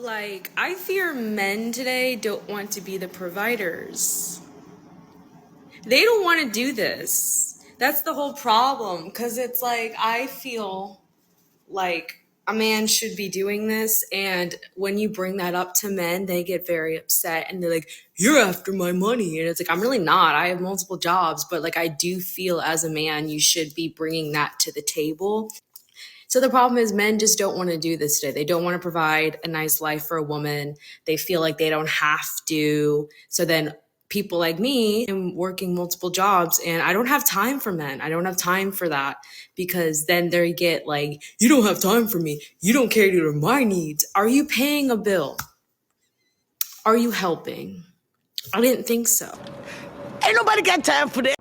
Like, I fear men today don't want to be the providers. They don't want to do this. That's the whole problem. Because it's like, I feel like a man should be doing this. And when you bring that up to men, they get very upset and they're like, you're after my money. And it's like, I'm really not. I have multiple jobs. But like, I do feel as a man, you should be bringing that to the table. So the problem is men just don't want to do this today. They don't want to provide a nice life for a woman. They feel like they don't have to. So then people like me am working multiple jobs and I don't have time for men. I don't have time for that because then they get like, you don't have time for me. You don't cater to my needs. Are you paying a bill? Are you helping? I didn't think so. Ain't nobody got time for that.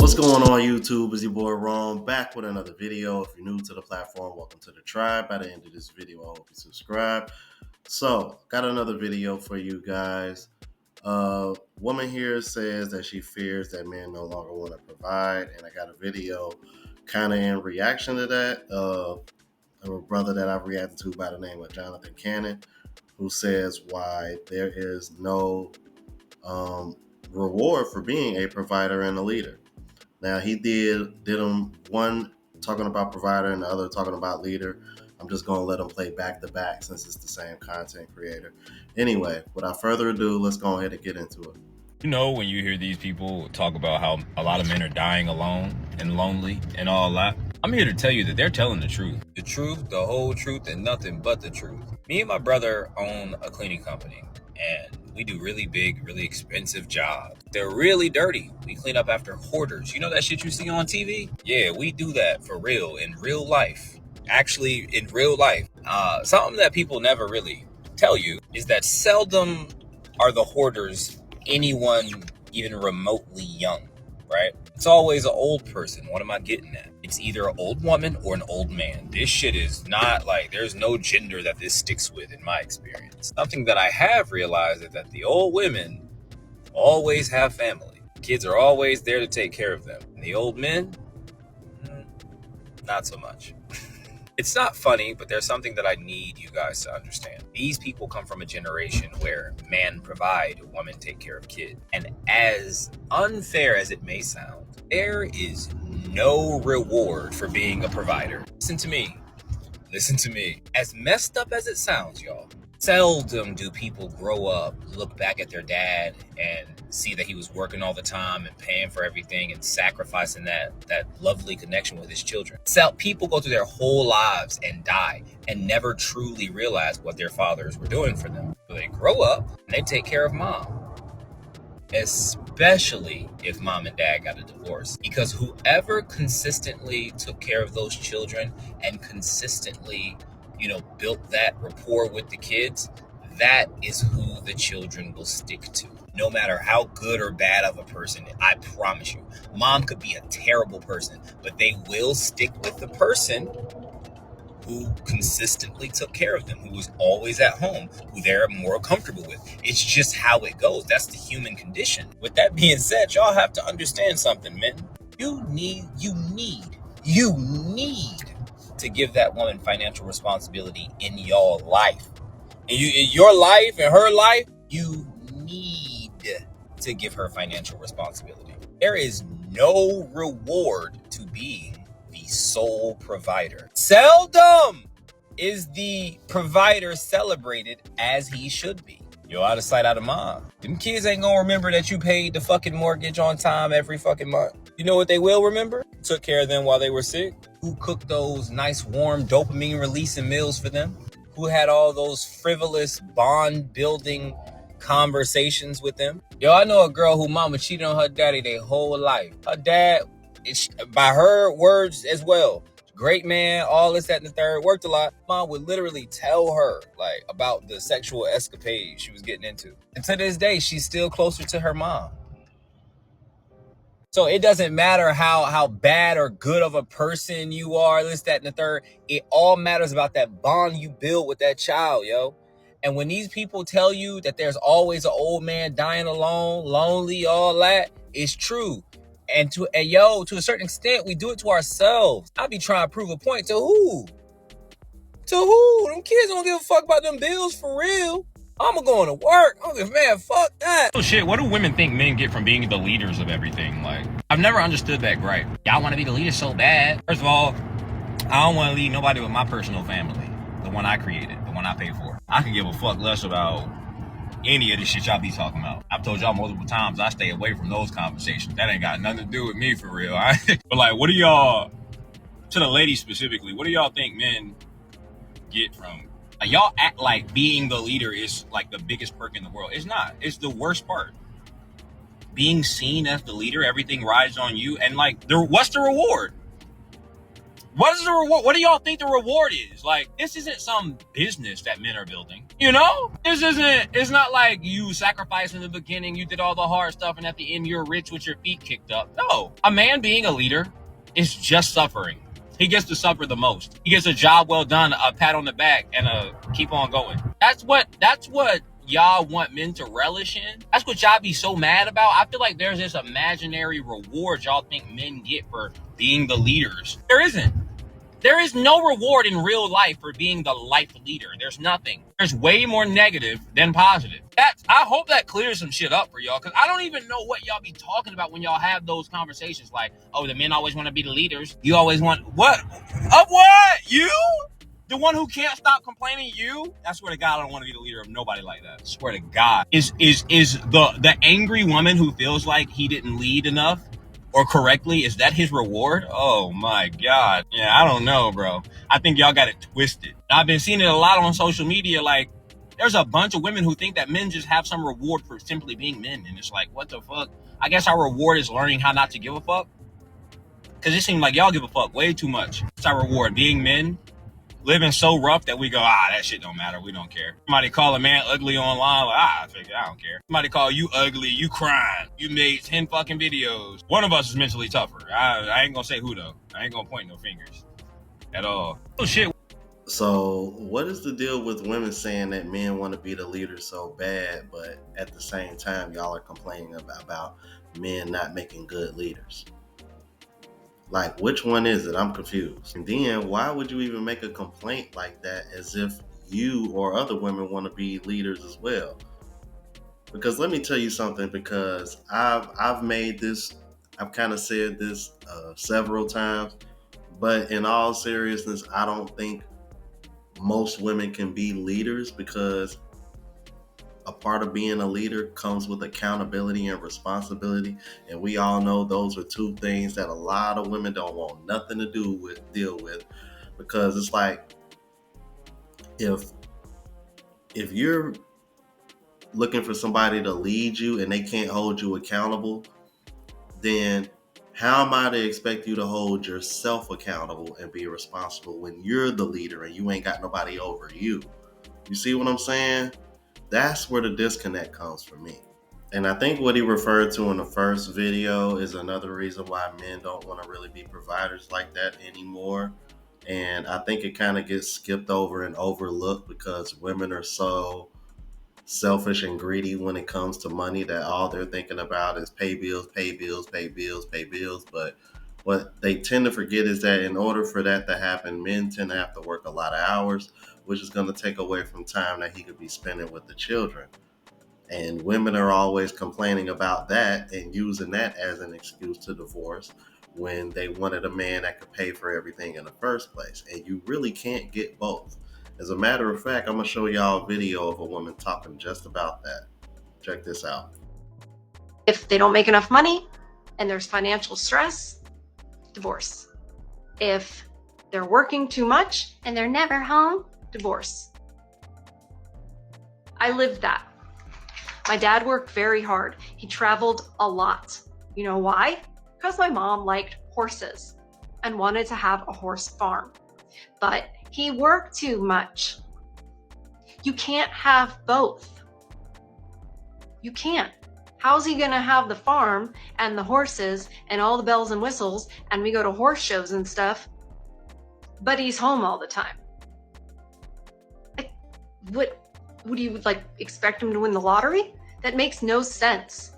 What's going on YouTube? It's your boy Ron back with another video. If you're new to the platform, welcome to the tribe. By the end of this video, I hope you subscribe. So, got another video for you guys. Woman here says that she fears that men no longer want to provide, and I got a video kind of in reaction to that. A brother that I've reacted to by the name of Jonathan Cannon, who says why there is no reward for being a provider and a leader. Now he did them one talking about provider and the other talking about leader. I'm just gonna let them play back to back since it's the same content creator. Anyway, without further ado, let's go ahead and get into it. You know, when you hear these people talk about how a lot of men are dying alone and lonely and all that, I'm here to tell you that they're telling the truth. The truth, the whole truth, and nothing but the truth. Me and my brother own a cleaning company, and we do really big, really expensive jobs. They're really dirty. We clean up after hoarders. You know that shit you see on TV? Yeah, we do that for real, in real life. Actually, in real life. Something that people never really tell you is that seldom are the hoarders anyone even remotely young, right? It's always an old person. What am I getting at? It's either an old woman or an old man. This shit is not like, there's no gender that this sticks with in my experience. Something that I have realized is that the old women always have family. Kids are always there to take care of them. And the old men, not so much. It's not funny, but there's something that I need you guys to understand. These people come from a generation where man provide, woman take care of kids. And as unfair as it may sound, there is no reward for being a provider. Listen to me. Listen to me. As messed up as it sounds, y'all, seldom do people grow up, look back at their dad and see that he was working all the time and paying for everything and sacrificing that lovely connection with his children. People go through their whole lives and die and never truly realize what their fathers were doing for them. So they grow up and they take care of mom. Especially if mom and dad got a divorce, because whoever consistently took care of those children and consistently, built that rapport with the kids, that is who the children will stick to. No matter how good or bad of a person, I promise you, mom could be a terrible person, but they will stick with the person who consistently took care of them, who was always at home, who they're more comfortable with. It's just how it goes. That's the human condition. With that being said, y'all have to understand something, men. You need to give that woman financial responsibility in your life. In your life and her life, you need to give her financial responsibility. There is no reward to being the sole provider. Seldom is the provider celebrated as he should be. You're out of sight, out of mind. Them kids ain't gonna remember that you paid the fucking mortgage on time every fucking month. You know what they will remember? Took care of them while they were sick. Who cooked those nice, warm, dopamine releasing meals for them? Who had all those frivolous bond building conversations with them? Yo, I know a girl who mama cheated on her daddy their whole life. Her dad, by her words as well, great man, all this, that, and the third, worked a lot. Mom would literally tell her about the sexual escapade she was getting into. And to this day, she's still closer to her mom. So it doesn't matter how bad or good of a person you are, this, that, and the third. It all matters about that bond you build with that child, yo. And when these people tell you that there's always an old man dying alone, lonely, all that, it's true. And to a certain extent, we do it to ourselves. I be trying to prove a point to who? To who? Them kids don't give a fuck about them bills for real. I'ma going to work. I'm like, man, fuck that. Oh shit, what do women think men get from being the leaders of everything? Like, I've never understood that gripe. Y'all want to be the leader so bad. First of all, I don't want to lead nobody with my personal family. The one I created, the one I paid for. I can give a fuck less about any of the shit y'all be talking about. I've told y'all multiple times I stay away from those conversations. That ain't got nothing to do with me for real. But like, what do y'all, to the ladies specifically, what do y'all think men get from, like, y'all act like being the leader is like the biggest perk in the world. It's not. It's the worst part. Being seen as the leader, everything rides on you, and like, what's the reward? What is the reward? What do y'all think the reward is? Like, this isn't some business that men are building. You know? It's not like you sacrificed in the beginning, you did all the hard stuff, and at the end you're rich with your feet kicked up. No. A man being a leader is just suffering. He gets to suffer the most. He gets a job well done, a pat on the back, and a keep on going. That's what y'all want men to relish in. That's what y'all be so mad about. I feel like there's this imaginary reward y'all think men get for being the leaders. There isn't. There is no reward in real life for being the life leader. There's nothing. There's way more negative than positive. I hope that clears some shit up for y'all, because I don't even know what y'all be talking about when y'all have those conversations. Like, oh, the men always want to be the leaders. You always want what? Of what? You? The one who can't stop complaining, you? I swear to God, I don't want to be the leader of nobody like that. I swear to God. Is the angry woman who feels like he didn't lead enough or correctly, is that his reward? Oh my God. Yeah, I don't know, bro. I think y'all got it twisted. I've been seeing it a lot on social media. Like, there's a bunch of women who think that men just have some reward for simply being men. And it's like, what the fuck? I guess our reward is learning how not to give a fuck. Because it seems like y'all give a fuck way too much. It's our reward, being men. Living so rough that we go, that shit don't matter. We don't care. Somebody call a man ugly online, like, I don't care. Somebody call you ugly, you crying. You made 10 fucking videos. One of us is mentally tougher. I ain't gonna say who though. I ain't gonna point no fingers at all. Oh shit. So what is the deal with women saying that men want to be the leader so bad, but at the same time, y'all are complaining about men not making good leaders? Like, which one is it? I'm confused. And then why would you even make a complaint like that as if you or other women want to be leaders as well? Because let me tell you something, because I've made this, I've kind of said this several times, but in all seriousness, I don't think most women can be leaders, because a part of being a leader comes with accountability and responsibility. And we all know those are two things that a lot of women don't want nothing to deal with. Because it's like, if you're looking for somebody to lead you and they can't hold you accountable, then how am I to expect you to hold yourself accountable and be responsible when you're the leader and you ain't got nobody over you? You see what I'm saying? That's where the disconnect comes for me. And I think what he referred to in the first video is another reason why men don't want to really be providers like that anymore. And I think it kind of gets skipped over and overlooked because women are so selfish and greedy when it comes to money that all they're thinking about is pay bills, pay bills, pay bills, pay bills. But what they tend to forget is that in order for that to happen, men tend to have to work a lot of hours, which is going to take away from time that he could be spending with the children. And women are always complaining about that and using that as an excuse to divorce when they wanted a man that could pay for everything in the first place. And you really can't get both. As a matter of fact, I'm going to show y'all a video of a woman talking just about that. Check this out. If they don't make enough money and there's financial stress, divorce. If they're working too much and they're never home, divorce. I lived that. My dad worked very hard. He traveled a lot. You know why? Because my mom liked horses and wanted to have a horse farm. But he worked too much. You can't have both. You can't. How's he gonna have the farm and the horses and all the bells and whistles and we go to horse shows and stuff, but he's home all the time? Would you like expect him to win the lottery? That makes no sense.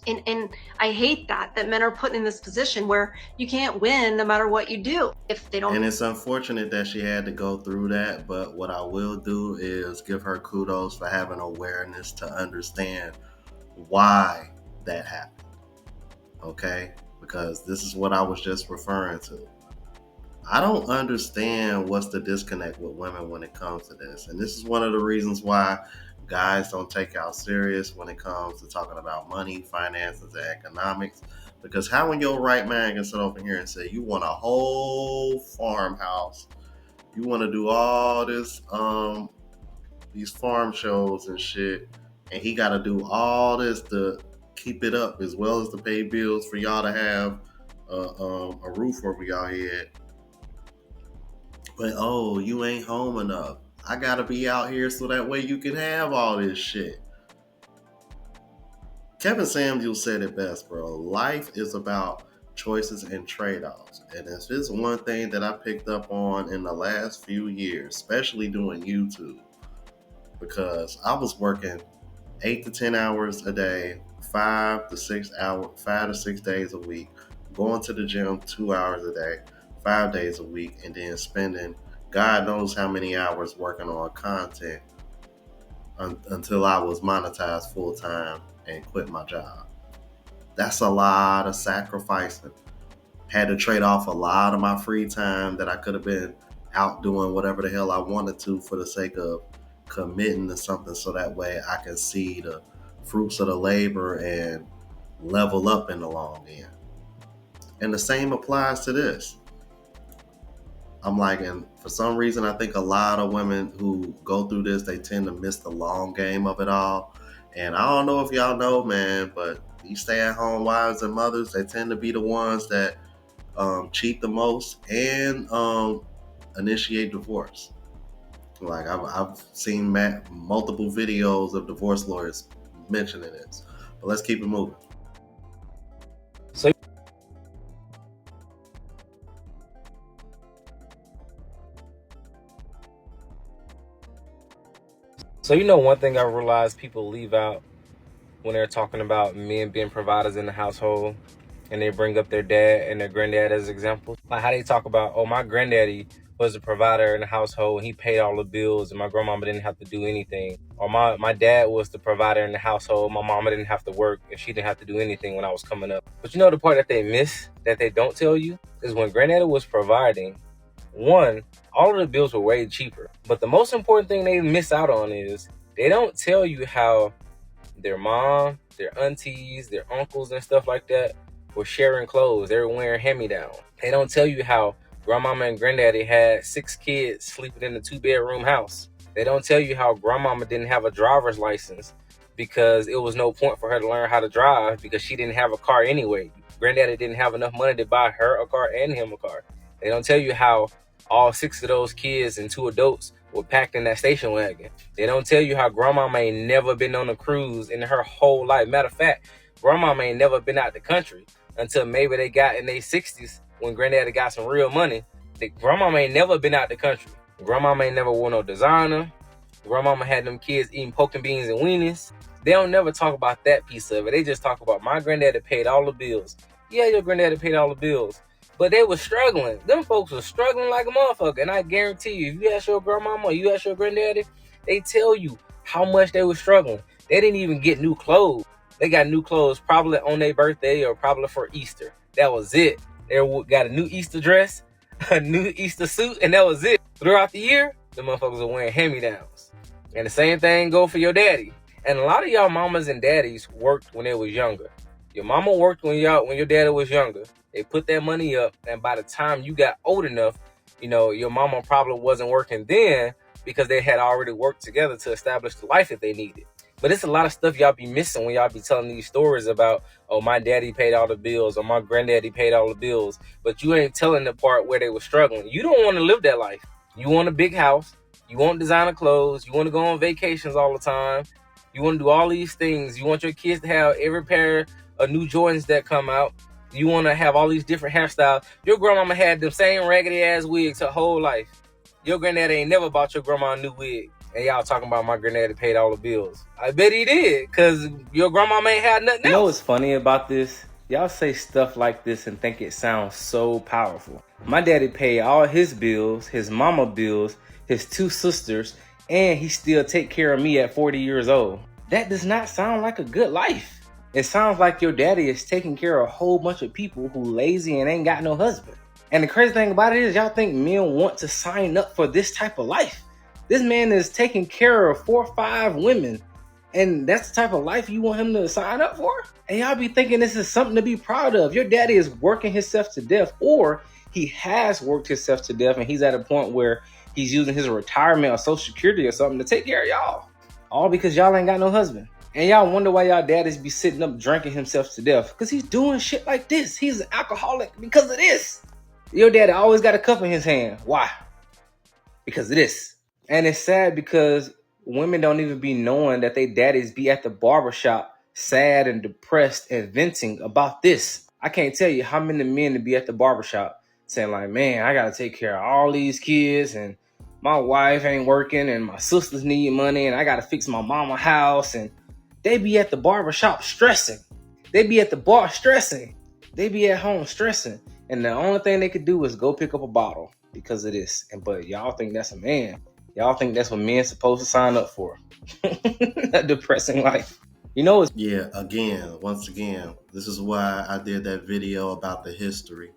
And I hate that men are put in this position where you can't win no matter what you do if they don't. And it's unfortunate that she had to go through that, but what I will do is give her kudos for having awareness to understand why that happened. Okay? Because this is what I was just referring to. I don't understand what's the disconnect with women when it comes to this. And this is one of the reasons why guys don't take y'all serious when it comes to talking about money, finances, and economics. Because how in your right mind can sit over here and say you want a whole farmhouse, you want to do all this, these farm shows and shit, and he got to do all this to keep it up, as well as to pay bills for y'all to have a roof over y'all head. But oh, you ain't home enough. I gotta be out here so that way you can have all this shit. Kevin Samuel said it best, bro. Life is about choices and trade-offs. And it's just one thing that I picked up on in the last few years, especially doing YouTube. Because I was working 8 to 10 hours a day, 5 to 6 days a week, going to the gym 2 hours a day, 5 days a week, and then spending God knows how many hours working on content until I was monetized full time and quit my job. That's a lot of sacrificing. Had to trade off a lot of my free time that I could have been out doing whatever the hell I wanted to for the sake of committing to something so that way I can see the fruits of the labor and level up in the long end. And the same applies to this. I'm like, and for some reason, I think a lot of women who go through this, they tend to miss the long game of it all. And I don't know if y'all know, man, but these stay-at-home wives and mothers, they tend to be the ones that cheat the most and initiate divorce. Like I've seen multiple videos of divorce lawyers mentioning this. But let's keep it moving. So you know, one thing I realized people leave out when they're talking about men being providers in the household, and they bring up their dad and their granddad as examples. Like how they talk about, oh, my granddaddy was a provider in the household. He paid all the bills and my grandmama didn't have to do anything. Or my dad was the provider in the household. My mama didn't have to work and she didn't have to do anything when I was coming up. But you know the part that they miss, that they don't tell you, is when granddaddy was providing, one, all of the bills were way cheaper. But the most important thing they miss out on is they don't tell you how their mom, their aunties, their uncles and stuff like that were sharing clothes. They were wearing hand-me-down. They don't tell you how grandmama and granddaddy had 6 kids sleeping in a 2-bedroom house. They don't tell you how grandmama didn't have a driver's license because it was no point for her to learn how to drive because she didn't have a car anyway. Granddaddy didn't have enough money to buy her a car and him a car. They don't tell you how all 6 of those kids and 2 adults were packed in that station wagon. They don't tell you how grandmama ain't never been on a cruise in her whole life. Matter of fact, grandmama ain't never been out the country until maybe they got in their 60s when granddaddy got some real money. Grandmama ain't never been out the country. Grandmama ain't never wore no designer. Grandmama had them kids eating poke and beans and weenies. They don't never talk about that piece of it. They just talk about my granddaddy paid all the bills. Yeah, your granddaddy paid all the bills. But they were struggling. Them folks were struggling like a motherfucker. And I guarantee you, if you ask your grandmama or you ask your granddaddy, they tell you how much they were struggling. They didn't even get new clothes. They got new clothes probably on their birthday or probably for Easter. That was it. They got a new Easter dress, a new Easter suit, and that was it. Throughout the year, the motherfuckers are wearing hand-me-downs. And the same thing go for your daddy. And a lot of y'all mamas and daddies worked when they was younger. Your mama worked when your daddy was younger. They put that money up, and by the time you got old enough, you know, your mama probably wasn't working then because they had already worked together to establish the life that they needed. But it's a lot of stuff y'all be missing when y'all be telling these stories about, oh, my daddy paid all the bills or my granddaddy paid all the bills. But you ain't telling the part where they were struggling. You don't want to live that life. You want a big house. You want designer clothes. You want to go on vacations all the time. You want to do all these things. You want your kids to have every pair of new Jordans that come out. You want to have all these different hairstyles. Your grandmama had them same raggedy ass wigs her whole life. Your granddad ain't never bought your grandma a new wig. And y'all talking about my granddaddy paid all the bills. I bet he did, because your grandma ain't had nothing else. You know what's funny about this? Y'all say stuff like this and think it sounds so powerful. My daddy paid all his bills, his mama bills, his 2 sisters, and he still take care of me at 40 years old. That does not sound like a good life. It sounds like your daddy is taking care of a whole bunch of people who lazy and ain't got no husband. And the crazy thing about it is y'all think men want to sign up for this type of life. This man is taking care of 4 or 5 women, and that's the type of life you want him to sign up for? And y'all be thinking this is something to be proud of. Your daddy is working himself to death, or he has worked himself to death, and he's at a point where he's using his retirement or Social Security or something to take care of y'all. All because y'all ain't got no husband. And y'all wonder why y'all daddies be sitting up drinking himself to death, because he's doing shit like this. He's an alcoholic because of this. Your daddy always got a cup in his hand. Why? Because of this. And it's sad because women don't even be knowing that they daddies be at the barbershop sad and depressed and venting about this. I can't tell you how many men to be at the barbershop saying like, man, I gotta take care of all these kids, and my wife ain't working, and my sisters need money, and I gotta fix my mama house. And they be at the barbershop stressing. They be at the bar stressing. They be at home stressing. And the only thing they could do is go pick up a bottle because of this. But y'all think that's a man. Y'all think that's what men's supposed to sign up for. A depressing life. You know it's... Yeah, once again, this is why I did that video about the history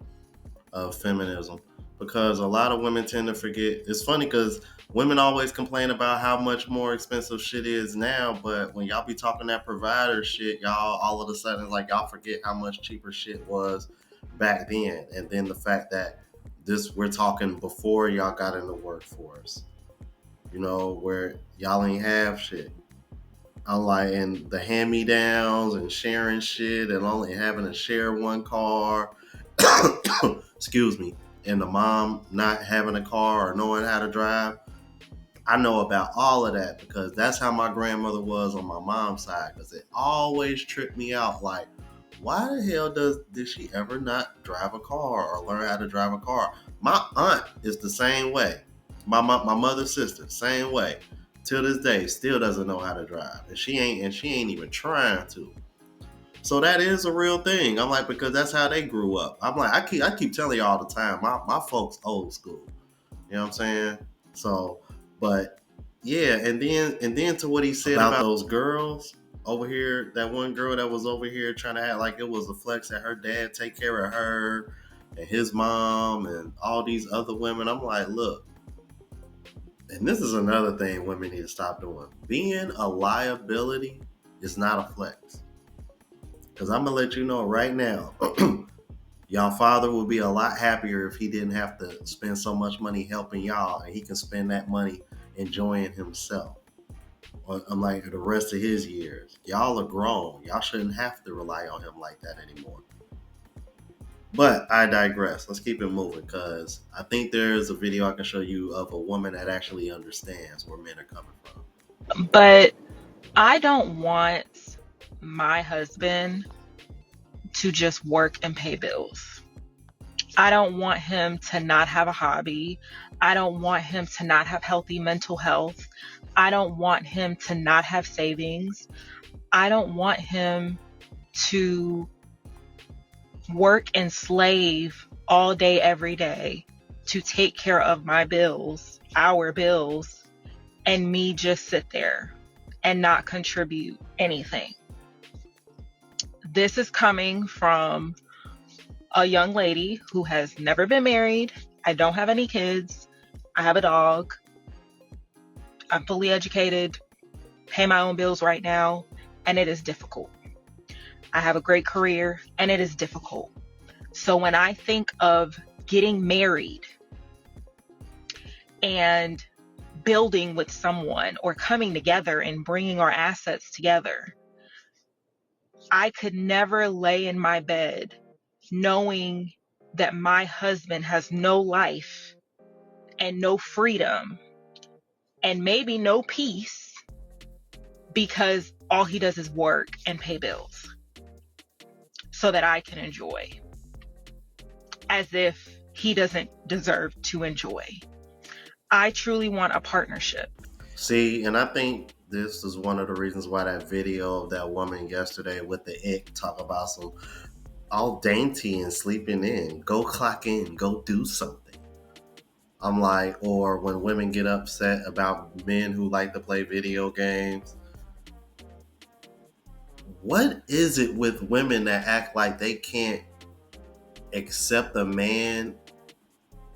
of feminism, because a lot of women tend to forget. It's funny because women always complain about how much more expensive shit is now, but when y'all be talking that provider shit, y'all all of a sudden like y'all forget how much cheaper shit was back then. And then the fact that we're talking before y'all got in the workforce, where y'all ain't have shit. I'm like, and the hand-me-downs and sharing shit and only having to share one car. Excuse me. And the mom not having a car or knowing how to drive. I know about all of that because that's how my grandmother was on my mom's side, because it always tripped me out. Like, why the hell did she ever not drive a car or learn how to drive a car? My aunt is the same way. My mother's sister, same way. Till this day, still doesn't know how to drive. And she ain't even trying to. So that is a real thing. I'm like, because that's how they grew up. I'm like, I keep telling you all the time, my folks old school. You know what I'm saying? So, but yeah, and then to what he said about those girls over here, that one girl that was over here trying to act like it was a flex that her dad take care of her and his mom and all these other women. I'm like, look, and this is another thing women need to stop doing. Being a liability is not a flex. Because I'm going to let you know right now, y'all father would be a lot happier if he didn't have to spend so much money helping y'all, and he can spend that money enjoying himself. Unlike the rest of his years. Y'all are grown. Y'all shouldn't have to rely on him like that anymore. But I digress. Let's keep it moving, because I think there's a video I can show you of a woman that actually understands where men are coming from. But I don't want my husband to just work and pay bills. I don't want him to not have a hobby. I don't want him to not have healthy mental health. I don't want him to not have savings. I don't want him to work and slave all day, every day to take care of my bills, our bills, and me just sit there and not contribute anything. This is coming from a young lady who has never been married. I don't have any kids. I have a dog. I'm fully educated, pay my own bills right now, and it is difficult. I have a great career, and it is difficult. So when I think of getting married and building with someone or coming together and bringing our assets together, I could never lay in my bed knowing that my husband has no life and no freedom and maybe no peace because all he does is work and pay bills so that I can enjoy, as if he doesn't deserve to enjoy. I truly want a partnership. See, and I think this is one of the reasons why that video of that woman yesterday with the ick talk about some all dainty and sleeping in. Go clock in, go do something. I'm like, or when women get upset about men who like to play video games. What is it with women that act like they can't accept a man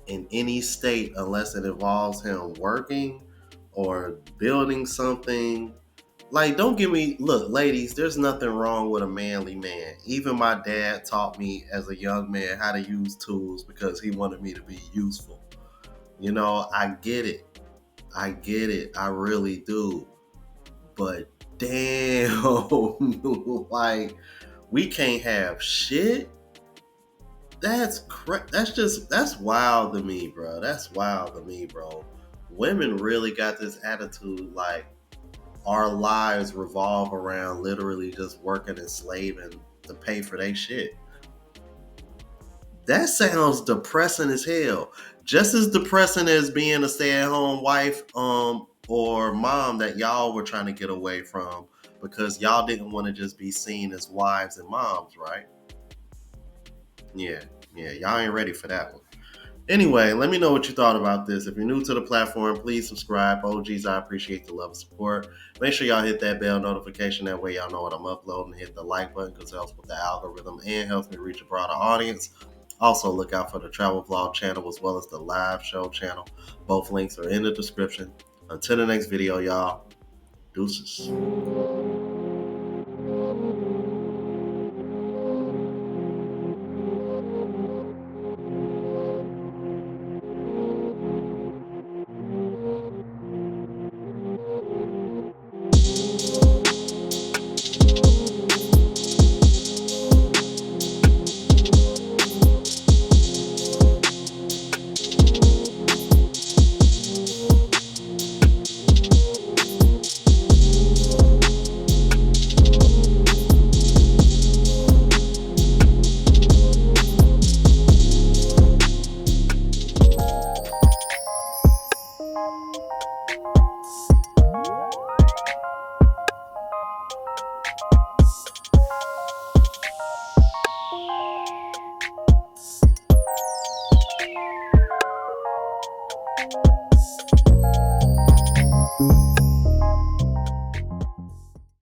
in any state unless it involves him working or building something? Like, don't give me, look, ladies, there's nothing wrong with a manly man. Even my dad taught me as a young man how to use tools because he wanted me to be useful. You know, I get it. I get it. I really do. But damn, like, we can't have shit. That's wild to me, bro. That's wild to me, bro. Women really got this attitude like our lives revolve around literally just working and slaving to pay for their shit. That sounds depressing as hell. Just as depressing as being a stay-at-home wife or mom that y'all were trying to get away from because y'all didn't want to just be seen as wives and moms, right? Yeah, y'all ain't ready for that one. Anyway, let me know what you thought about this. If you're new to the platform, please subscribe. OGs, I appreciate the love and support. Make sure y'all hit that bell notification. That way y'all know what I'm uploading. Hit the like button because it helps with the algorithm and helps me reach a broader audience. Also, look out for the travel vlog channel as well as the live show channel. Both links are in the description. Until the next video, y'all. Deuces.